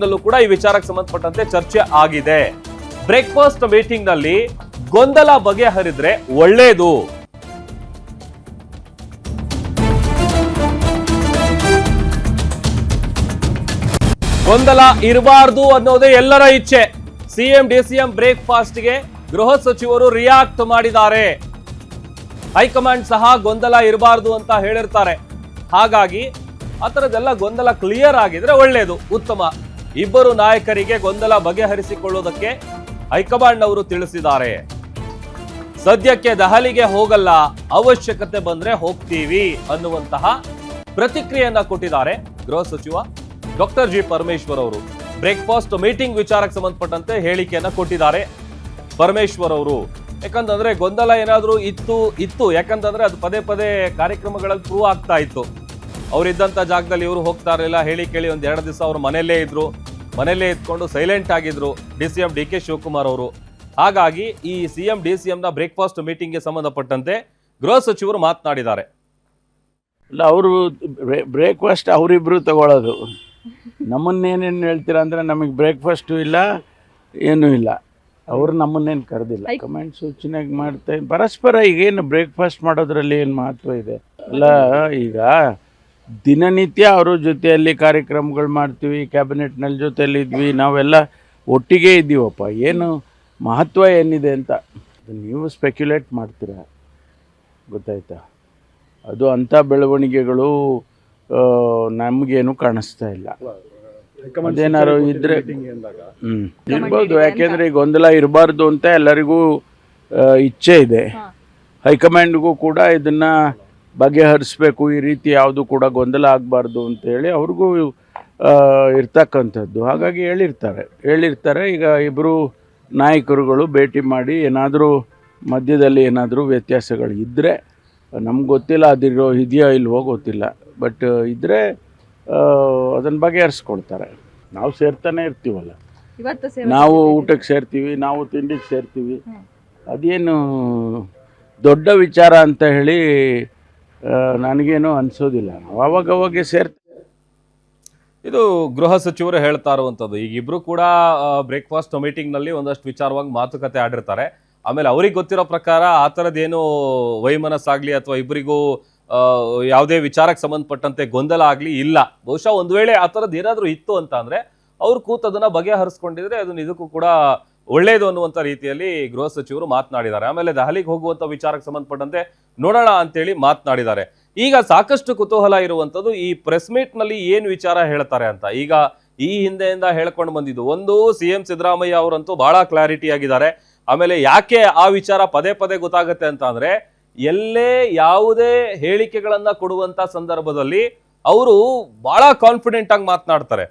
ನಲ್ಲೂ ಕೂಡ ಈ ವಿಚಾರಕ್ಕೆ ಸಂಬಂಧಪಟ್ಟಂತೆ ಚರ್ಚೆ ಆಗಿದೆ. ಬ್ರೇಕ್ಫಾಸ್ಟ್ ಮೀಟಿಂಗ್ ನಲ್ಲಿ ಗೊಂದಲ ಬಗೆಹರಿದ್ರೆ ಒಳ್ಳೇದು. ಗೊಂದಲ ಇರಬಾರ್ದು ಅನ್ನೋದೇ ಎಲ್ಲರ ಇಚ್ಛೆ. ಸಿಎಂ ಡಿಸಿಎಂ ಬ್ರೇಕ್ಫಾಸ್ಟ್ ಗೆ ಗೃಹ ಸಚಿವರು ರಿಯಾಕ್ಟ್ ಮಾಡಿದ್ದಾರೆ. ಹೈಕಮಾಂಡ್ ಸಹ ಗೊಂದಲ ಇರಬಾರ್ದು ಅಂತ ಹೇಳಿರ್ತಾರೆ. ಹಾಗಾಗಿ ಆ ಥರದ್ದೆಲ್ಲ ಗೊಂದಲ ಕ್ಲಿಯರ್ ಆಗಿದ್ರೆ ಒಳ್ಳೇದು, ಉತ್ತಮ. ಇಬ್ಬರು ನಾಯಕರಿಗೆ ಗೊಂದಲ ಬಗೆಹರಿಸಿಕೊಳ್ಳುವುದಕ್ಕೆ ಹೈಕಮಾಂಡ್ ಅವರು ತಿಳಿಸಿದ್ದಾರೆ. ಸದ್ಯಕ್ಕೆ ದೆಹಲಿಗೆ ಹೋಗಲ್ಲ, ಅವಶ್ಯಕತೆ ಬಂದ್ರೆ ಹೋಗ್ತೀವಿ ಅನ್ನುವಂತಹ ಪ್ರತಿಕ್ರಿಯೆಯನ್ನ ಕೊಟ್ಟಿದ್ದಾರೆ ಗೃಹ ಸಚಿವ ಡಾಕ್ಟರ್ ಜಿ ಪರಮೇಶ್ವರ್ ಅವರು. ಬ್ರೇಕ್ಫಾಸ್ಟ್ ಮೀಟಿಂಗ್ ವಿಚಾರಕ್ಕೆ ಸಂಬಂಧಪಟ್ಟಂತೆ ಹೇಳಿಕೆಯನ್ನ ಕೊಟ್ಟಿದ್ದಾರೆ ಪರಮೇಶ್ವರ್ ಅವರು. ಯಾಕಂತಂದ್ರೆ ಗೊಂದಲ ಏನಾದ್ರೂ ಇತ್ತು ಯಾಕಂತಂದ್ರೆ ಅದು ಪದೇ ಪದೇ ಕಾರ್ಯಕ್ರಮಗಳಲ್ಲಿ ಪ್ರೂವ್ ಆಗ್ತಾ ಇತ್ತು. ಅವರಿದ್ದಂಥ ಜಾಗದಲ್ಲಿ ಇವರು ಹೋಗ್ತಾ ಇರಲಿಲ್ಲ. ಹೇಳಿ ಕೇಳಿ ಒಂದ್ 2 ದಿವಸ ಅವರು ಮನೆಯಲ್ಲೇ ಇದ್ರು, ಮನೆಯಲ್ಲೇ ಇದ್ಕೊಂಡು ಸೈಲೆಂಟ್ ಆಗಿದ್ರು ಡಿಸಿಎಂ ಡಿ ಕೆ ಶಿವಕುಮಾರ್ ಅವರು. ಹಾಗಾಗಿ ಈ ಸಿಎಂ ಡಿಸಿಎಂ ನ ಬ್ರೇಕ್ಫಾಸ್ಟ್ ಮೀಟಿಂಗ್ಗೆ ಸಂಬಂಧಪಟ್ಟಂತೆ ಗೃಹ ಸಚಿವರು ಮಾತನಾಡಿದ್ದಾರೆ. ಇಲ್ಲ, ಅವರು ಬ್ರೇಕ್ಫಾಸ್ಟ್ ಅವರಿಬ್ರು ತಗೊಳ್ಳೋದು. ನಮ್ಮನ್ನೇನೇನು ಹೇಳ್ತೀರಾ ಅಂದರೆ ನಮಗೆ ಬ್ರೇಕ್ಫಾಸ್ಟು ಇಲ್ಲ, ಏನೂ ಇಲ್ಲ. ಅವರು ನಮ್ಮನ್ನೇನು ಕರೆದಿಲ್ಲ. ಕಮೆಂಟ್ ಸೂಚನೆಗೆ ಮಾಡ್ತಾ ಪರಸ್ಪರ ಈಗೇನು ಬ್ರೇಕ್ಫಾಸ್ಟ್ ಮಾಡೋದ್ರಲ್ಲಿ ಏನು ಮಹತ್ವ ಇದೆ? ಅಲ್ಲ, ಈಗ ದಿನನಿತ್ಯ ಅವ್ರ ಜೊತೆಯಲ್ಲಿ ಕಾರ್ಯಕ್ರಮಗಳು ಮಾಡ್ತೀವಿ, ಕ್ಯಾಬಿನೆಟ್ನಲ್ಲಿ ಜೊತೆಯಲ್ಲಿ ಇದ್ವಿ, ನಾವೆಲ್ಲ ಒಟ್ಟಿಗೆ ಇದ್ದೀವಪ್ಪ. ಏನು ಮಹತ್ವ ಏನಿದೆ ಅಂತ ನೀವು ಸ್ಪೆಕ್ಯುಲೇಟ್ ಮಾಡ್ತೀರಾ, ಗೊತ್ತಾಯ್ತಾ? ಅದು ಅಂಥ ಬೆಳವಣಿಗೆಗಳು ನಮಗೇನು ಕಾಣಿಸ್ತಾ ಇಲ್ಲ. ಅದೇನಾರು ಇದ್ರೆ ಇರ್ಬೋದು, ಯಾಕೆಂದರೆ ಈ ಗೊಂದಲ ಇರಬಾರ್ದು ಅಂತ ಎಲ್ಲರಿಗೂ ಇಚ್ಛೆ ಇದೆ. ಹೈಕಮಾಂಡ್ಗೂ ಕೂಡ ಇದನ್ನು ಬಗೆಹರಿಸ್ಬೇಕು, ಈ ರೀತಿ ಯಾವುದು ಕೂಡ ಗೊಂದಲ ಆಗಬಾರ್ದು ಅಂತೇಳಿ ಅವ್ರಿಗೂ ಇರ್ತಕ್ಕಂಥದ್ದು. ಹಾಗಾಗಿ ಹೇಳಿರ್ತಾರೆ. ಈಗ ಇಬ್ಬರು ನಾಯಕರುಗಳು ಭೇಟಿ ಮಾಡಿ ಏನಾದರೂ ಮಧ್ಯದಲ್ಲಿ ಏನಾದರೂ ವ್ಯತ್ಯಾಸಗಳು ಇದ್ದರೆ, ನಮ್ಗೆ ಗೊತ್ತಿಲ್ಲ ಇದೆಯೋ ಇಲ್ವೋ ಗೊತ್ತಿಲ್ಲ, ಬಟ್ ಇದ್ದರೆ ಅದನ್ನು ಬಗೆಹರಿಸ್ಕೊಳ್ತಾರೆ. ನಾವು ಸೇರ್ತಾನೆ ಇರ್ತೀವಲ್ಲ, ನಾವು ಊಟಕ್ಕೆ ಸೇರ್ತೀವಿ, ನಾವು ತಿಂಡಿಗೆ ಸೇರ್ತೀವಿ. ಅದೇನು ದೊಡ್ಡ ವಿಚಾರ ಅಂತ ಹೇಳಿ ನನಗೇನು ಅನಿಸೋದಿಲ್ಲ. ನಾವು ಅವಾಗವಾಗೆ ಸೇರ್ತೀವಿ. ಇದು ಗೃಹ ಸಚಿವರು ಹೇಳ್ತಾ ಇರುವಂಥದ್ದು. ಈಗ ಇಬ್ರು ಕೂಡ ಬ್ರೇಕ್ಫಾಸ್ಟ್ ಮೀಟಿಂಗ್ ನಲ್ಲಿ ಒಂದಷ್ಟು ವಿಚಾರವಾಗಿ ಮಾತುಕತೆ ಆಡಿರ್ತಾರೆ. ಆಮೇಲೆ ಅವ್ರಿಗೆ ಗೊತ್ತಿರೋ ಪ್ರಕಾರ ಆ ಥರದ್ದೇನು ವೈಮನಸ್ಸಾಗ್ಲಿ ಅಥವಾ ಇಬ್ಬರಿಗೂ ಯಾವುದೇ ವಿಚಾರಕ್ಕೆ ಸಂಬಂಧಪಟ್ಟಂತೆ ಗೊಂದಲ ಆಗಲಿ ಇಲ್ಲ. ಬಹುಶಃ ಒಂದು ವೇಳೆ ಆ ಥರದ್ದು ಏನಾದರೂ ಇತ್ತು ಅಂತ ಅಂದರೆ ಅವ್ರು ಕೂತದನ್ನ ಬಗೆಹರಿಸ್ಕೊಂಡಿದ್ರೆ ಅದನ್ನ ಇದಕ್ಕೂ ಕೂಡ ಒಳ್ಳೇದು ಅನ್ನುವಂಥ ರೀತಿಯಲ್ಲಿ ಗೃಹ ಸಚಿವರು ಮಾತನಾಡಿದ್ದಾರೆ. ಆಮೇಲೆ ದೆಹಲಿಗೆ ಹೋಗುವಂಥ ವಿಚಾರಕ್ಕೆ ಸಂಬಂಧಪಟ್ಟಂತೆ ನೋಡೋಣ ಅಂತೇಳಿ ಮಾತನಾಡಿದ್ದಾರೆ. ಈಗ ಸಾಕಷ್ಟು ಕುತೂಹಲ ಇರುವಂಥದ್ದು ಈ ಪ್ರೆಸ್ ಮೀಟ್ ನಲ್ಲಿ ಏನು ವಿಚಾರ ಹೇಳ್ತಾರೆ ಅಂತ. ಈಗ ಈ ಹಿಂದೆಯಿಂದ ಹೇಳ್ಕೊಂಡು ಬಂದಿದ್ದು ಒಂದು, ಸಿಎಂ ಸಿದ್ದರಾಮಯ್ಯ ಅವರಂತೂ ಬಹಳ ಕ್ಲಾರಿಟಿ ಆಗಿದ್ದಾರೆ. ಆಮೇಲೆ ಯಾಕೆ ಆ ವಿಚಾರ ಪದೇ ಪದೇ ಗೊತ್ತಾಗುತ್ತೆ ಅಂತ ಅಂದ್ರೆ, ಎಲ್ಲೇ ಯಾವುದೇ ಹೇಳಿಕೆಗಳನ್ನ ಕೊಡುವಂತ ಸಂದರ್ಭದಲ್ಲಿ ಅವರು ಬಹಳ ಕಾನ್ಫಿಡೆಂಟ್ ಆಗಿ ಮಾತನಾಡ್ತಾರೆ.